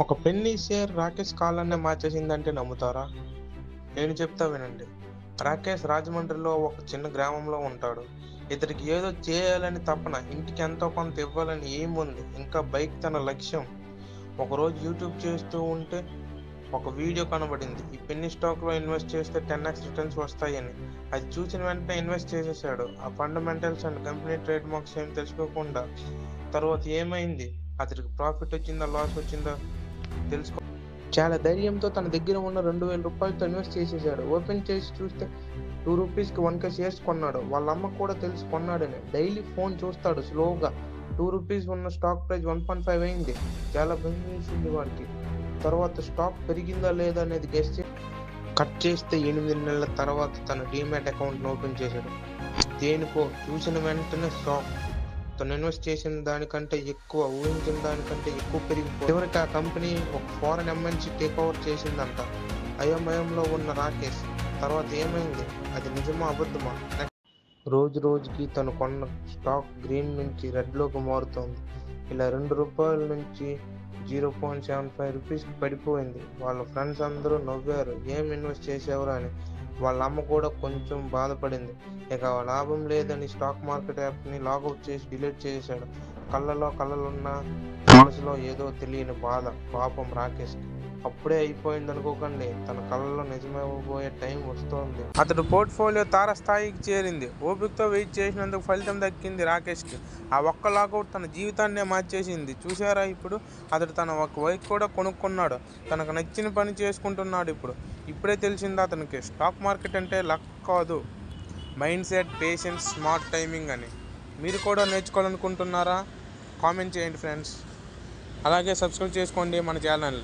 ఒక Penney share Rakesh కాలాన్నే మార్చేసిందంటే నమ్ముతారా? నేను చెప్తా వినండి. రాకేష్ రాజమండ్రిలో ఒక చిన్న గ్రామంలో ఉంటాడు. ఇతడికి ఏదో చేయాలని తపన, ఇంటికి ఎంతో కొంత ఇవ్వాలని ఎయిమ్ ఉంది. ఇంకా బైక్ తన లక్ష్యం. ఒకరోజు యూట్యూబ్ చేస్తూ ఉంటే ఒక వీడియో కనబడింది. ఈ పెన్నీ స్టాక్లో ఇన్వెస్ట్ చేస్తే 10x రిటర్న్స్ వస్తాయని. అది చూసిన వెంటనే ఇన్వెస్ట్ చేసేసాడు. ఆ fundamentals and company trade marks ఏం తెలుసుకోకుండా. తర్వాత ఏమైంది? అతడికి ప్రాఫిట్ వచ్చిందా, లాస్ వచ్చిందా తెలుసుకో. చాలా ధైర్యంతో తన దగ్గర ఉన్న 2000 రూపాయలతో ఇన్వెస్ట్ చేసేసాడు. ఓపెన్ చేసి చూస్తే 2 రూపీస్కి 1K షేర్స్ కొన్నాడు. వాళ్ళ అమ్మ కూడా తెలిసి కొన్నాడని. డైలీ ఫోన్ చూస్తాడు స్లోగా. 2 రూపీస్ ఉన్న స్టాక్ ప్రైస్ 1.5 అయింది. చాలా భయం వేసింది వాడికి. తర్వాత స్టాక్ పెరిగిందా లేదా అనేది గెస్ చేసి కట్ చేస్తే 8 నెలల తర్వాత తన డీమ్యాట్ అకౌంట్ను ఓపెన్ చేశాడు. దేనికో చూసిన వెంటనే షాక్. తను ఇన్వెస్ట్ చేసిన దానికంటే ఎక్కువ, ఊహించిన దానికంటే ఎక్కువ పెరిగిపోయింది. చివరికి ఆ కంపెనీ ఒక ఫారెన్ ఎంఎన్సీ టేక్ ఓవర్ చేసిందంట. అయోమయంలో ఉన్న రాకేష్ తర్వాత ఏమైంది? అది నిజమా అబద్ధమా? రోజు రోజుకి తను కొన్న స్టాక్ గ్రీన్ నుంచి రెడ్లోకి మారుతోంది. ఇలా 2 రూపాయల నుంచి 0.75 రూపీస్కి పడిపోయింది. వాళ్ళ ఫ్రెండ్స్ అందరూ నవ్వారు. ఏం ఇన్వెస్ట్ చేసేవరా అని. వాళ్ళ అమ్మ కూడా కొంచెం బాధపడింది. ఇక లాభం లేదని స్టాక్ మార్కెట్ యాప్ని లాగౌట్ చేసి డిలీట్ చేశాడు. కళ్ళలున్న మనసులో ఏదో తెలియని బాధ. పాపం రాకేష్కి. అప్పుడే అయిపోయింది అనుకోకండి. తన కళ్ళలో నిజమైపోయే టైం వస్తోంది. అతడు పోర్ట్ఫోలియో తారస్థాయికి చేరింది. ఓపికతో వెయిట్ చేసినందుకు ఫలితం దక్కింది రాకేష్కి. ఆ ఒక్క లాగౌట్ తన జీవితాన్నే మార్చేసింది. చూసారా, ఇప్పుడు అతడు తన ఒక బైక్ కూడా కొనుక్కున్నాడు. తనకు నచ్చిన పని చేసుకుంటున్నాడు. ఇప్పుడే తెలిసింది అతనికి స్టాక్ మార్కెట్ అంటే లక్ కాదు, mind set, patience, smart timing అని. మీరు కూడా నేర్చుకోవాలనుకుంటున్నారా? కామెంట్ చేయండి ఫ్రెండ్స్. అలాగే సబ్స్క్రైబ్ చేసుకోండి మన ఛానల్.